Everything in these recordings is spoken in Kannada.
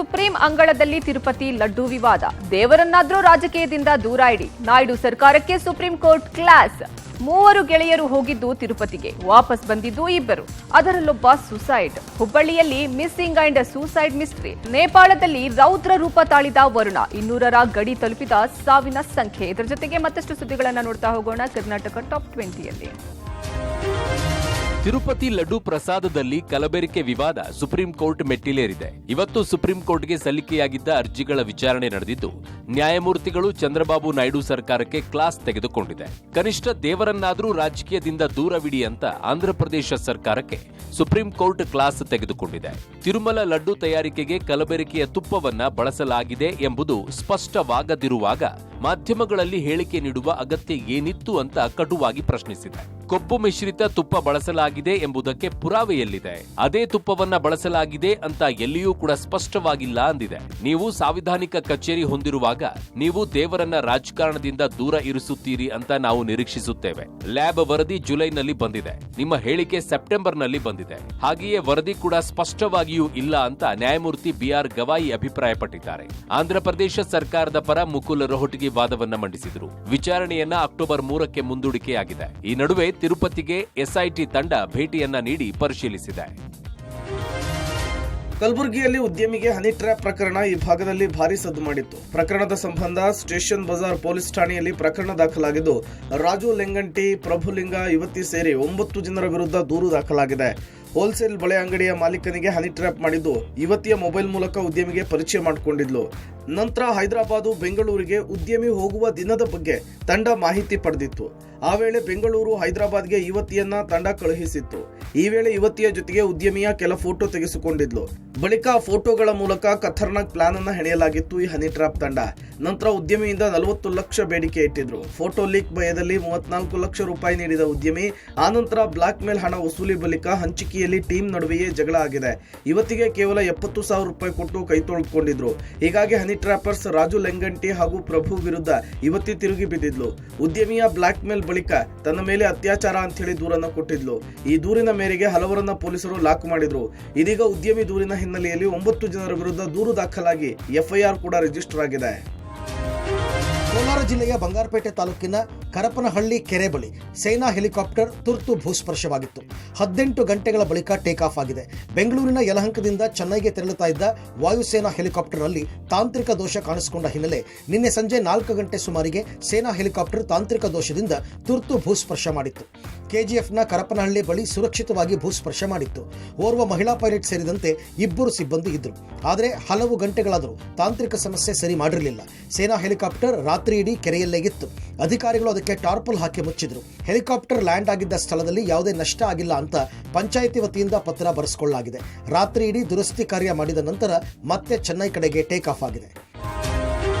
ಸುಪ್ರೀಂ ಅಂಗಳದಲ್ಲಿ ತಿರುಪತಿ ಲಡ್ಡು ವಿವಾದ. ದೇವರನ್ನಾದ್ರೂ ರಾಜಕೀಯದಿಂದ ದೂರ ಇಡಿ. ನಾಯ್ಡು ಸರ್ಕಾರಕ್ಕೆ ಸುಪ್ರೀಂ ಕೋರ್ಟ್ ಕ್ಲಾಸ್. 3 ಗೆಳೆಯರು ಹೋಗಿದ್ದು ತಿರುಪತಿಗೆ, ವಾಪಸ್ ಬಂದಿದ್ದು 2. ಅದರಲ್ಲೊಬ್ಬ ಸುಸೈಡ್. ಹುಬ್ಬಳ್ಳಿಯಲ್ಲಿ ಮಿಸ್ಸಿಂಗ್ ಅಂಡ್ ಸೂಸೈಡ್ ಮಿಸ್ಟ್ರಿ. ನೇಪಾಳದಲ್ಲಿ ರೌದ್ರ ರೂಪ ತಾಳಿದ ವರುಣ. 200ರ ಗಡಿ ತಲುಪಿದ ಸಾವಿನ ಸಂಖ್ಯೆ. ಇದರ ಜೊತೆಗೆ ಮತ್ತಷ್ಟು ಸುದ್ದಿಗಳನ್ನು ನೋಡ್ತಾ ಹೋಗೋಣ ಕರ್ನಾಟಕ ಟಾಪ್ 20ಯಲ್ಲಿ. ತಿರುಪತಿ ಲಡ್ಡು ಪ್ರಸಾದದಲ್ಲಿ ಕಲಬೆರಕೆ ವಿವಾದ ಸುಪ್ರೀಂ ಕೋರ್ಟ್ ಮೆಟ್ಟಿಲೇರಿದೆ. ಇವತ್ತು ಸುಪ್ರೀಂ ಕೋರ್ಟ್ಗೆ ಸಲ್ಲಿಕೆಯಾಗಿದ್ದ ಅರ್ಜಿಗಳ ವಿಚಾರಣೆ ನಡೆದಿದ್ದು, ನ್ಯಾಯಮೂರ್ತಿಗಳು ಚಂದ್ರಬಾಬು ನಾಯ್ಡು ಸರ್ಕಾರಕ್ಕೆ ಕ್ಲಾಸ್ ತೆಗೆದುಕೊಂಡಿದೆ. ಕನಿಷ್ಠ ದೇವರನ್ನಾದರೂ ರಾಜಕೀಯದಿಂದ ದೂರವಿಡಿ ಅಂತ ಆಂಧ್ರಪ್ರದೇಶ ಸರ್ಕಾರಕ್ಕೆ ಸುಪ್ರೀಂ ಕೋರ್ಟ್ ಕ್ಲಾಸ್ ತೆಗೆದುಕೊಂಡಿದೆ. ತಿರುಮಲ ಲಡ್ಡು ತಯಾರಿಕೆಗೆ ಕಲಬೆರಕೆಯ ತುಪ್ಪವನ್ನ ಬಳಸಲಾಗಿದೆ ಎಂಬುದು ಸ್ಪಷ್ಟವಾಗದಿರುವಾಗ ಮಾಧ್ಯಮಗಳಲ್ಲಿ ಹೇಳಿಕೆ ನೀಡುವ ಅಗತ್ಯ ಏನಿತ್ತು ಅಂತ ಕಟುವಾಗಿ ಪ್ರಶ್ನಿಸಿದೆ. ಕೊಬ್ಬು ಮಿಶ್ರಿತ ತುಪ್ಪ ಬಳಸಲಾಗಿದೆ ಎಂಬುದಕ್ಕೆ ಪುರಾವೆಯಲ್ಲಿದೆ. ಅದೇ ತುಪ್ಪವನ್ನ ಬಳಸಲಾಗಿದೆ ಅಂತ ಎಲ್ಲಿಯೂ ಕೂಡ ಸ್ಪಷ್ಟವಾಗಿಲ್ಲ ಅಂದಿದೆ. ನೀವು ಸಾಂವಿಧಾನಿಕ ಕಚೇರಿ ಹೊಂದಿರುವಾಗ ನೀವು ದೇವರನ್ನ ರಾಜಕಾರಣದಿಂದ ದೂರ ಇರಿಸುತ್ತೀರಿ ಅಂತ ನಾವು ನಿರೀಕ್ಷಿಸುತ್ತೇವೆ. ಲ್ಯಾಬ್ ವರದಿ ಜುಲೈನಲ್ಲಿ ಬಂದಿದೆ. ನಿಮ್ಮ ಹೇಳಿಕೆ ಸೆಪ್ಟೆಂಬರ್ನಲ್ಲಿ ಬಂದಿದೆ. ಹಾಗೆಯೇ ವರದಿ ಕೂಡ ಸ್ಪಷ್ಟವಾಗಿಯೂ ಇಲ್ಲ ಅಂತ ನ್ಯಾಯಮೂರ್ತಿ ಬಿಆರ್ ಗವಾಯಿ ಅಭಿಪ್ರಾಯಪಟ್ಟಿದ್ದಾರೆ. ಆಂಧ್ರಪ್ರದೇಶ ಸರ್ಕಾರದ ಪರ ಮುಕುಲ್ ರೋಹಟಗಿ ವಾದವನ್ನ ಮಂಡಿಸಿದರು. ವಿಚಾರಣೆಯನ್ನ ಅಕ್ಟೋಬರ್ 3ಕ್ಕೆ ಮುಂದೂಡಿಕೆಯಾಗಿದೆ. ಈ ನಡುವೆ ತಿರುಪತಿಗೆ ಎಸ್ಐಟಿ ತಂಡ ಭೇಟಿಯನ್ನ ನೀಡಿ ಪರಿಶೀಲಿಸಿದೆ. ಕಲಬುರಗಿಯಲ್ಲಿ ಉದ್ಯಮಿಗೆ ಹನಿ ಟ್ರ್ಯಾಪ್ ಪ್ರಕರಣ ಈ ಭಾಗದಲ್ಲಿ ಭಾರಿ ಸದ್ದು ಮಾಡಿತ್ತು. ಪ್ರಕರಣದ ಸಂಬಂಧ ಸ್ಟೇಷನ್ ಬಜಾರ್ ಪೊಲೀಸ್ ಠಾಣೆಯಲ್ಲಿ ಪ್ರಕರಣ ದಾಖಲಾಗಿದ್ದು, ರಾಜು ಲೆಂಗಂಟಿ, ಪ್ರಭುಲಿಂಗ, ಯುವತಿ ಸೇರಿ 9 ಜನರ ವಿರುದ್ಧ ದೂರು ದಾಖಲಾಗಿದೆ. ಹೋಲ್ಸೇಲ್ ಬಳೆ ಅಂಗಡಿಯ ಮಾಲೀಕನಿಗೆ ಹನಿ ಟ್ರ್ಯಾಪ್ ಮಾಡಿದ್ದು, ಯುವತಿಯ ಮೊಬೈಲ್ ಮೂಲಕ ಉದ್ಯಮಿಗೆ ಪರಿಚಯ ಮಾಡಿಕೊಂಡಿದ್ಲು. ನಂತರ ಹೈದರಾಬಾದು, ಬೆಂಗಳೂರಿಗೆ ಉದ್ಯಮಿ ಹೋಗುವ ದಿನದ ಬಗ್ಗೆ ತಂಡ ಮಾಹಿತಿ ಪಡೆದಿತ್ತು. ಆ ವೇಳೆ ಬೆಂಗಳೂರು, ಹೈದರಾಬಾದ್ಗೆ ಯುವತಿಯನ್ನ ತಂಡ ಕಳುಹಿಸಿತ್ತು. ಈ ವೇಳೆ ಯುವತಿಯ ಜೊತೆಗೆ ಉದ್ಯಮಿಯ ಕೆಲ ಫೋಟೋ ತೆಗೆಸಿಕೊಂಡಿದ್ಲು. ಬಳಿಕ ಆ ಫೋಟೋಗಳ ಮೂಲಕ ಖತರ್ನಾಕ್ ಪ್ಲಾನ್ ಅನ್ನ ಹೆಣೆಯಲಾಗಿತ್ತು ಈ ಹನಿ ಟ್ರ್ಯಾಪ್ ತಂಡ. ನಂತರ ಉದ್ಯಮಿಯಿಂದ 40 ಲಕ್ಷ ಬೇಡಿಕೆ ಇಟ್ಟಿದ್ರು. ಫೋಟೋ ಲೀಕ್ ಭಯದಲ್ಲಿ 34 ಲಕ್ಷ ರೂಪಾಯಿ ನೀಡಿದ ಉದ್ಯಮಿ ಆನಂತರ ಬ್ಲಾಕ್ ಮೇಲ್ ಹಣ ವಸೂಲಿ ಬಳಿಕ ಹಂಚಿಕೆಯಲ್ಲಿ ಟೀಮ್ ನಡುವೆಯೇ ಜಗಳ ಆಗಿದೆ. ಯುವತಿಗೆ ಕೇವಲ 70,000 ರೂಪಾಯಿ ಕೊಟ್ಟು ಕೈ ತೊಳ್ಕೊಂಡಿದ್ರು. ಹೀಗಾಗಿ ಹನಿ ಟ್ರ್ಯಾಪರ್ಸ್ ರಾಜು ಲೆಂಗಂಟಿ ಹಾಗೂ ಪ್ರಭು ವಿರುದ್ಧ ಯುವತಿ ತಿರುಗಿ ಬಿದ್ದಿದ್ಲು. ಉದ್ಯಮಿಯ ಬ್ಲಾಕ್ ಮೇಲ್ ಬಳಿಕ ತನ್ನ ಮೇಲೆ ಅತ್ಯಾಚಾರ ಅಂತ ಹೇಳಿ ದೂರನ್ನ ಕೊಟ್ಟಿದ್ಲು. ಈ ದೂರಿನ ಮೇರೆಗೆ ಹಲವರನ್ನ ಪೊಲೀಸರು ಲಾಕ್ ಮಾಡಿದ್ರು. ಇದೀಗ ಉದ್ಯಮಿ ದೂರಿನ ಹಿನ್ನೆಲೆಯಲ್ಲಿ 9 ಜನರ ವಿರುದ್ಧ ದೂರು ದಾಖಲಾಗಿ ಎಫ್ಐಆರ್ ಕೂಡ ರಿಜಿಸ್ಟರ್ ಆಗಿದೆ. ಕೋಲಾರ ಜಿಲ್ಲೆಯ ಬಂಗಾರಪೇಟೆ ತಾಲೂಕಿನ ಕರಪನಹಳ್ಳಿ ಕೆರೆ ಬಳಿ ಸೇನಾ ಹೆಲಿಕಾಪ್ಟರ್ ತುರ್ತು ಭೂಸ್ಪರ್ಶವಾಗಿತ್ತು. 18 ಗಂಟೆಗಳ ಬಳಿಕ ಟೇಕ್ ಆಫ್ ಆಗಿದೆ. ಬೆಂಗಳೂರಿನ ಯಲಹಂಕದಿಂದ ಚೆನ್ನೈಗೆ ತೆರಳುತ್ತಾ ಇದ್ದ ವಾಯುಸೇನಾ ಹೆಲಿಕಾಪ್ಟರ್ನಲ್ಲಿ ತಾಂತ್ರಿಕ ದೋಷ ಕಾಣಿಸಿಕೊಂಡ ಹಿನ್ನೆಲೆ ನಿನ್ನೆ ಸಂಜೆ 4 ಗಂಟೆ ಸುಮಾರಿಗೆ ಸೇನಾ ಹೆಲಿಕಾಪ್ಟರ್ ತಾಂತ್ರಿಕ ದೋಷದಿಂದ ತುರ್ತು ಭೂಸ್ಪರ್ಶ ಮಾಡಿತ್ತು. ಕೆಜಿಎಫ್ನ ಕರಪನಹಳ್ಳಿ ಬಳಿ ಸುರಕ್ಷಿತವಾಗಿ ಭೂಸ್ಪರ್ಶ ಮಾಡಿತ್ತು. ಓರ್ವ ಮಹಿಳಾ ಪೈಲಟ್ ಸೇರಿದಂತೆ 2 ಸಿಬ್ಬಂದಿ ಇದ್ದರು. ಆದರೆ ಹಲವು ಗಂಟೆಗಳಾದರೂ ತಾಂತ್ರಿಕ ಸಮಸ್ಯೆ ಸರಿ ಮಾಡಿರಲಿಲ್ಲ. ಸೇನಾ ಹೆಲಿಕಾಪ್ಟರ್ ರಾತ್ರಿ ಇಡೀ ಕೆರೆಯಲ್ಲೇ ಇತ್ತು. ಅಧಿಕಾರಿಗಳು ಅದಕ್ಕೆ ಟಾರ್ಪಲ್ ಹಾಕಿ ಮುಚ್ಚಿದ್ರು. ಹೆಲಿಕಾಪ್ಟರ್ ಲ್ಯಾಂಡ್ ಆಗಿದ್ದ ಸ್ಥಳದಲ್ಲಿ ಯಾವುದೇ ನಷ್ಟ ಆಗಿಲ್ಲ ಅಂತ ಪಂಚಾಯಿತಿ ವತಿಯಿಂದ ಪತ್ರ ಬರೆಸಿಕೊಳ್ಳಲಾಗಿದೆ. ರಾತ್ರಿ ಇಡೀ ದುರಸ್ತಿ ಕಾರ್ಯ ಮಾಡಿದ ನಂತರ ಮತ್ತೆ ಚೆನ್ನೈ ಕಡೆಗೆ ಟೇಕ್ ಆಫ್ ಆಗಿದೆ.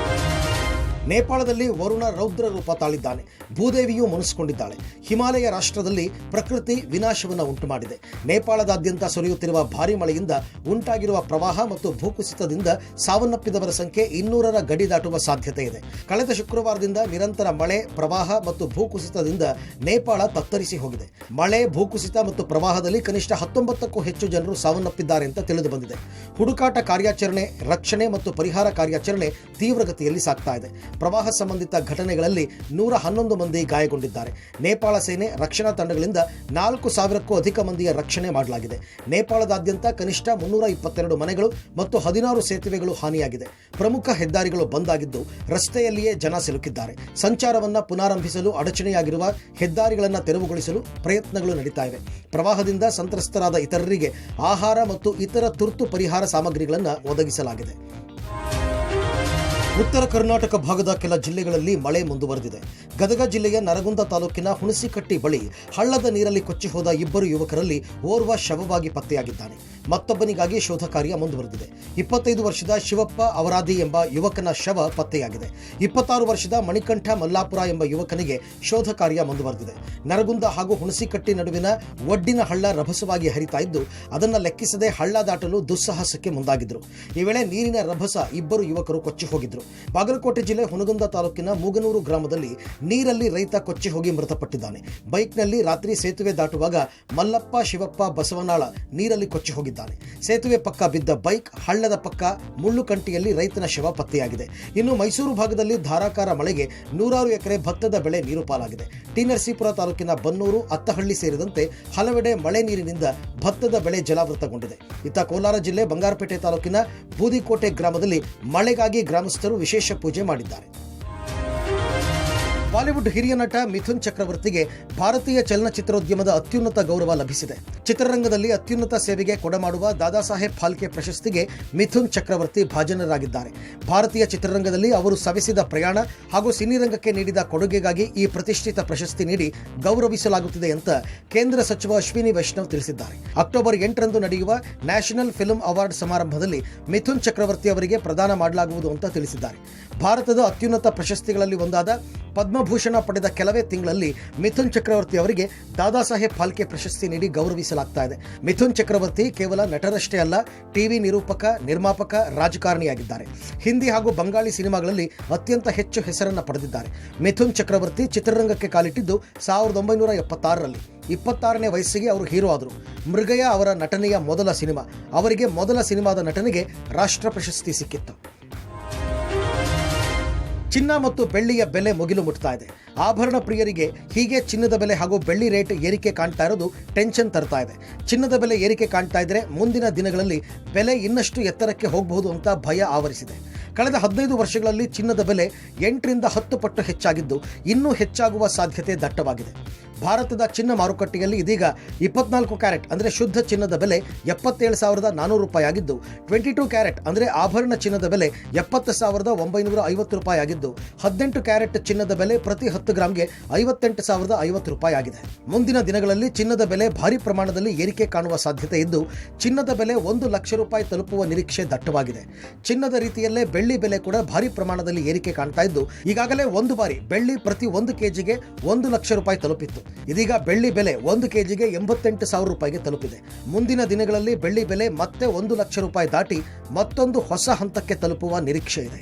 ನೇಪಾಳದಲ್ಲಿ ವರುಣ ರೌದ್ರ ರೂಪ ತಾಳಿದ್ದಾನೆ. ಭೂದೇವಿಯೂ ಮುನಿಸಿಕೊಂಡಿದ್ದಾಳೆ. ಹಿಮಾಲಯ ರಾಷ್ಟ್ರದಲ್ಲಿ ಪ್ರಕೃತಿ ವಿನಾಶವನ್ನು ಉಂಟು ಮಾಡಿದೆ. ನೇಪಾಳದಾದ್ಯಂತ ಸುರಿಯುತ್ತಿರುವ ಭಾರೀ ಮಳೆಯಿಂದ ಉಂಟಾಗಿರುವ ಪ್ರವಾಹ ಮತ್ತು ಭೂಕುಸಿತದಿಂದ ಸಾವನ್ನಪ್ಪಿದವರ ಸಂಖ್ಯೆ 200ರ ಗಡಿ ದಾಟುವ ಸಾಧ್ಯತೆ ಇದೆ. ಕಳೆದ ಶುಕ್ರವಾರದಿಂದ ನಿರಂತರ ಮಳೆ, ಪ್ರವಾಹ ಮತ್ತು ಭೂಕುಸಿತದಿಂದ ನೇಪಾಳ ತತ್ತರಿಸಿ ಹೋಗಿದೆ. ಮಳೆ, ಭೂಕುಸಿತ ಮತ್ತು ಪ್ರವಾಹದಲ್ಲಿ ಕನಿಷ್ಠ 19ಕ್ಕೂ ಹೆಚ್ಚು ಜನರು ಸಾವನ್ನಪ್ಪಿದ್ದಾರೆ ಅಂತ ತಿಳಿದು ಬಂದಿದೆ. ಹುಡುಕಾಟ ಕಾರ್ಯಾಚರಣೆ, ರಕ್ಷಣೆ ಮತ್ತು ಪರಿಹಾರ ಕಾರ್ಯಾಚರಣೆ ತೀವ್ರಗತಿಯಲ್ಲಿ ಸಾಗ್ತಾ ಇದೆ. ಪ್ರವಾಹ ಸಂಬಂಧಿತ ಘಟನೆಗಳಲ್ಲಿ 111 ಮಂದಿ ಗಾಯಗೊಂಡಿದ್ದಾರೆ. ನೇಪಾಳ ಸೇನೆ ರಕ್ಷಣಾ ತಂಡಗಳಿಂದ 4,000ಕ್ಕೂ ಅಧಿಕ ಮಂದಿಯ ರಕ್ಷಣೆ ಮಾಡಲಾಗಿದೆ. ನೇಪಾಳದಾದ್ಯಂತ ಕನಿಷ್ಠ 322 ಮನೆಗಳು ಮತ್ತು 16 ಸೇತುವೆಗಳು ಹಾನಿಯಾಗಿದೆ. ಪ್ರಮುಖ ಹೆದ್ದಾರಿಗಳು ಬಂದ್ ಆಗಿದ್ದು ರಸ್ತೆಯಲ್ಲಿಯೇ ಜನ ಸಿಲುಕಿದ್ದಾರೆ. ಸಂಚಾರವನ್ನು ಪುನರಾರಂಭಿಸಲು ಅಡಚಣೆಯಾಗಿರುವ ಹೆದ್ದಾರಿಗಳನ್ನು ತೆರವುಗೊಳಿಸಲು ಪ್ರಯತ್ನಗಳು ನಡೀತಾ ಇವೆ. ಪ್ರವಾಹದಿಂದ ಸಂತ್ರಸ್ತರಾದ ಇತರರಿಗೆ ಆಹಾರ ಮತ್ತು ಇತರ ತುರ್ತು ಪರಿಹಾರ ಸಾಮಗ್ರಿಗಳನ್ನು ಒದಗಿಸಲಾಗಿದೆ. ಉತ್ತರ ಕರ್ನಾಟಕ ಭಾಗದ ಕೆಲ ಜಿಲ್ಲೆಗಳಲ್ಲಿ ಮಳೆ ಮುಂದುವರೆದಿದೆ. ಗದಗ ಜಿಲ್ಲೆಯ ನರಗುಂದ ತಾಲೂಕಿನ ಹುಣಸಿಕಟ್ಟಿ ಬಳಿ ಹಳ್ಳದ ನೀರಲ್ಲಿ ಕೊಚ್ಚಿ ಹೋದ 2 ಯುವಕರಲ್ಲಿ ಓರ್ವ ಶವವಾಗಿ ಪತ್ತೆಯಾಗಿದ್ದಾನೆ. ಮತ್ತೊಬ್ಬನಿಗಾಗಿ ಶೋಧ ಕಾರ್ಯ ಮುಂದುವರೆದಿದೆ. 25 ವರ್ಷದ ಶಿವಪ್ಪ ಅವರಾದಿ ಎಂಬ ಯುವಕನ ಶವ ಪತ್ತೆಯಾಗಿದೆ. 26 ವರ್ಷದ ಮಣಿಕಂಠ ಮಲ್ಲಾಪುರ ಎಂಬ ಯುವಕನಿಗೆ ಶೋಧ ಕಾರ್ಯ ಮುಂದುವರೆದಿದೆ. ನರಗುಂದ ಹಾಗೂ ಹುಣಸಿಕಟ್ಟಿ ನಡುವಿನ ಒಡ್ಡಿನ ಹಳ್ಳ ರಭಸವಾಗಿ ಹರಿತಾ ಇದ್ದು ಅದನ್ನು ಲೆಕ್ಕಿಸದೆ ಹಳ್ಳ ದಾಟಲು ದುಸ್ಸಾಹಸಕ್ಕೆ ಮುಂದಾಗಿದ್ದರು. ಈ ವೇಳೆ ನೀರಿನ ರಭಸ 2 ಯುವಕರು ಕೊಚ್ಚಿ ಹೋಗಿದ್ರು. ಬಾಗಲಕೋಟೆ ಜಿಲ್ಲೆ ಹುನಗುಂದ ತಾಲೂಕಿನ ಮೂಗನೂರು ಗ್ರಾಮದಲ್ಲಿ ನೀರಲ್ಲಿ ರೈತ ಕೊಚ್ಚಿ ಹೋಗಿ ಮೃತಪಟ್ಟಿದ್ದಾನೆ. ಬೈಕ್ನಲ್ಲಿ ರಾತ್ರಿ ಸೇತುವೆ ದಾಟುವಾಗ ಮಲ್ಲಪ್ಪ, ಶಿವಪ್ಪ, ಬಸವನಾಳ ನೀರಲ್ಲಿ ಕೊಚ್ಚಿ ಹೋಗಿದ್ದಾರೆ. ಹೋಗಿದ್ದಾನೆ. ಸೇತುವೆ ಪಕ್ಕ ಬಿದ್ದ ಬೈಕ್, ಹಳ್ಳದ ಪಕ್ಕ ಮುಳ್ಳುಕಂಟಿಯಲ್ಲಿ ರೈತನ ಶವ ಪತ್ತೆಯಾಗಿದೆ. ಇನ್ನು ಮೈಸೂರು ಭಾಗದಲ್ಲಿ ಧಾರಾಕಾರ ಮಳೆಗೆ 100 ಎಕರೆ ಭತ್ತದ ಬೆಳೆ ನೀರು ಪಾಲಾಗಿದೆ. ಟಿ ನರಸೀಪುರ ತಾಲೂಕಿನ ಬನ್ನೂರು, ಅತ್ತಹಳ್ಳಿ ಸೇರಿದಂತೆ ಹಲವೆಡೆ ಮಳೆ ನೀರಿನಿಂದ ಭತ್ತದ ಬೆಳೆ ಜಲಾವೃತಗೊಂಡಿದೆ. ಇತ್ತ ಕೋಲಾರ ಜಿಲ್ಲೆ ಬಂಗಾರಪೇಟೆ ತಾಲೂಕಿನ ಬೂದಿಕೋಟೆ ಗ್ರಾಮದಲ್ಲಿ ಮಳೆಗಾಗಿ ಗ್ರಾಮಸ್ಥರು ವಿಶೇಷ ಪೂಜೆ ಮಾಡಿದ್ದಾರೆ. ಬಾಲಿವುಡ್ ಹಿರಿಯ ನಟ ಮಿಥುನ್ ಚಕ್ರವರ್ತಿಗೆ ಭಾರತೀಯ ಚಲನಚಿತ್ರೋದ್ಯಮದ ಅತ್ಯುನ್ನತ ಗೌರವ ಲಭಿಸಿದೆ. ಚಿತ್ರರಂಗದಲ್ಲಿ ಅತ್ಯುನ್ನತ ಸೇವೆಗೆ ಕೊಡಮಾಡುವ ದಾದಾ ಸಾಹೇಬ್ ಫಾಲ್ಕೆ ಪ್ರಶಸ್ತಿಗೆ ಮಿಥುನ್ ಚಕ್ರವರ್ತಿ ಭಾಜನರಾಗಿದ್ದಾರೆ. ಭಾರತೀಯ ಚಿತ್ರರಂಗದಲ್ಲಿ ಅವರು ಸವೆಸಿದ ಪ್ರಯಾಣ ಹಾಗೂ ಸಿನಿರಂಗಕ್ಕೆ ನೀಡಿದ ಕೊಡುಗೆಗಾಗಿ ಈ ಪ್ರತಿಷ್ಠಿತ ಪ್ರಶಸ್ತಿ ನೀಡಿ ಗೌರವಿಸಲಾಗುತ್ತಿದೆ ಅಂತ ಕೇಂದ್ರ ಸಚಿವ ಅಶ್ವಿನಿ ವೈಷ್ಣವ್ ತಿಳಿಸಿದ್ದಾರೆ. ಅಕ್ಟೋಬರ್ 8ರಂದು ನಡೆಯುವ ನ್ಯಾಷನಲ್ ಫಿಲ್ಮ್ ಅವಾರ್ಡ್ ಸಮಾರಂಭದಲ್ಲಿ ಮಿಥುನ್ ಚಕ್ರವರ್ತಿ ಅವರಿಗೆ ಪ್ರದಾನ ಮಾಡಲಾಗುವುದು ಅಂತ ತಿಳಿಸಿದ್ದಾರೆ. ಭಾರತದ ಅತ್ಯುನ್ನತ ಪ್ರಶಸ್ತಿಗಳಲ್ಲಿ ಒಂದಾದ ಪದ್ಮಭೂಷಣ ಪಡೆದ ಕೆಲವೇ ತಿಂಗಳಲ್ಲಿ ಮಿಥುನ್ ಚಕ್ರವರ್ತಿ ಅವರಿಗೆ ದಾದಾ ಸಾಹೇಬ್ ಫಾಲ್ಕೆ ಪ್ರಶಸ್ತಿ ನೀಡಿ ಗೌರವಿಸಲಾಗ್ತಾ ಇದೆ. ಮಿಥುನ್ ಚಕ್ರವರ್ತಿ ಕೇವಲ ನಟರಷ್ಟೇ ಅಲ್ಲ, ಟಿವಿ ನಿರೂಪಕ, ನಿರ್ಮಾಪಕ, ರಾಜಕಾರಣಿಯಾಗಿದ್ದಾರೆ. ಹಿಂದಿ ಹಾಗೂ ಬಂಗಾಳಿ ಸಿನಿಮಾಗಳಲ್ಲಿ ಅತ್ಯಂತ ಹೆಚ್ಚು ಹೆಸರನ್ನು ಪಡೆದಿದ್ದಾರೆ. ಮಿಥುನ್ ಚಕ್ರವರ್ತಿ ಚಿತ್ರರಂಗಕ್ಕೆ ಕಾಲಿಟ್ಟಿದ್ದು 1976ರಲ್ಲಿ. 26ನೇ ವಯಸ್ಸಿಗೆ ಅವರು ಹೀರೋ ಆದರು. ಮೃಗಯ ಅವರ ನಟನೆಯ ಮೊದಲ ಸಿನಿಮಾ. ಅವರಿಗೆ ಮೊದಲ ಸಿನಿಮಾದ ನಟನೆಗೆ ರಾಷ್ಟ್ರ ಪ್ರಶಸ್ತಿ ಸಿಕ್ಕಿತ್ತು. ಚಿನ್ನ ಮತ್ತು ಬೆಳ್ಳಿಯ ಬೆಲೆ ಮುಗಿಲು ಮುಟ್ತಾ ಇದೆ. ಆಭರಣ ಪ್ರಿಯರಿಗೆ ಹೀಗೆ ಚಿನ್ನದ ಬೆಲೆ ಹಾಗೂ ಬೆಳ್ಳಿ ರೇಟ್ ಏರಿಕೆ ಕಾಣ್ತಾ ಇರೋದು ಟೆನ್ಷನ್ ತರ್ತಾ ಇದೆ. ಚಿನ್ನದ ಬೆಲೆ ಏರಿಕೆ ಕಾಣ್ತಾ ಇದ್ರೆ ಮುಂದಿನ ದಿನಗಳಲ್ಲಿ ಬೆಲೆ ಇನ್ನಷ್ಟು ಎತ್ತರಕ್ಕೆ ಹೋಗಬಹುದು ಅಂತ ಭಯ ಆವರಿಸಿದೆ. ಕಳೆದ 15 ವರ್ಷಗಳಲ್ಲಿ ಚಿನ್ನದ ಬೆಲೆ 8ರಿಂದ 10 ಪಟ್ಟು ಹೆಚ್ಚಾಗಿದ್ದು ಇನ್ನೂ ಹೆಚ್ಚಾಗುವ ಸಾಧ್ಯತೆ ದಟ್ಟವಾಗಿದೆ. ಭಾರತದ ಚಿನ್ನ ಮಾರುಕಟ್ಟೆಯಲ್ಲಿ ಇದೀಗ 24 ಕ್ಯಾರೆಟ್ ಅಂದರೆ ಶುದ್ಧ ಚಿನ್ನದ ಬೆಲೆ 77,400 ರೂಪಾಯಿ ಆಗಿದ್ದು, 22 ಕ್ಯಾರೆಟ್ ಅಂದರೆ ಆಭರಣ ಚಿನ್ನದ ಬೆಲೆ 70,950 ರೂಪಾಯಿ ಆಗಿದ್ದು, 18 ಕ್ಯಾರೆಟ್ ಚಿನ್ನದ ಬೆಲೆ ಪ್ರತಿ 10 ಗ್ರಾಂಗೆ 58,050 ರೂಪಾಯಿ ಆಗಿದೆ. ಮುಂದಿನ ದಿನಗಳಲ್ಲಿ ಚಿನ್ನದ ಬೆಲೆ ಭಾರಿ ಪ್ರಮಾಣದಲ್ಲಿ ಏರಿಕೆ ಕಾಣುವ ಸಾಧ್ಯತೆ ಇದ್ದು, ಚಿನ್ನದ ಬೆಲೆ 1 ಲಕ್ಷ ರೂಪಾಯಿ ತಲುಪುವ ನಿರೀಕ್ಷೆ ದಟ್ಟವಾಗಿದೆ. ಚಿನ್ನದ ರೀತಿಯಲ್ಲೇ ಬೆಳ್ಳಿ ಬೆಲೆ ಕೂಡ ಭಾರಿ ಪ್ರಮಾಣದಲ್ಲಿ ಏರಿಕೆ ಕಾಣ್ತಾ ಇದ್ದು, ಈಗಾಗಲೇ ಒಂದು ಬಾರಿ ಬೆಳ್ಳಿ ಪ್ರತಿ 1 ಕೆಜಿಗೆ 1 ಲಕ್ಷ ರೂಪಾಯಿ ತಲುಪಿತ್ತು. ಇದೀಗ ಬೆಳ್ಳಿ ಬೆಲೆ 1 ಕೆಜಿಗೆ 88,000 ರೂಪಾಯಿಗೆ ತಲುಪಿದೆ. ಮುಂದಿನ ದಿನಗಳಲ್ಲಿ ಬೆಳ್ಳಿ ಬೆಲೆ ಮತ್ತೆ 1 ಲಕ್ಷ ರೂಪಾಯಿ ದಾಟಿ ಮತ್ತೊಂದು ಹೊಸ ಹಂತಕ್ಕೆ ತಲುಪುವ ನಿರೀಕ್ಷೆ ಇದೆ.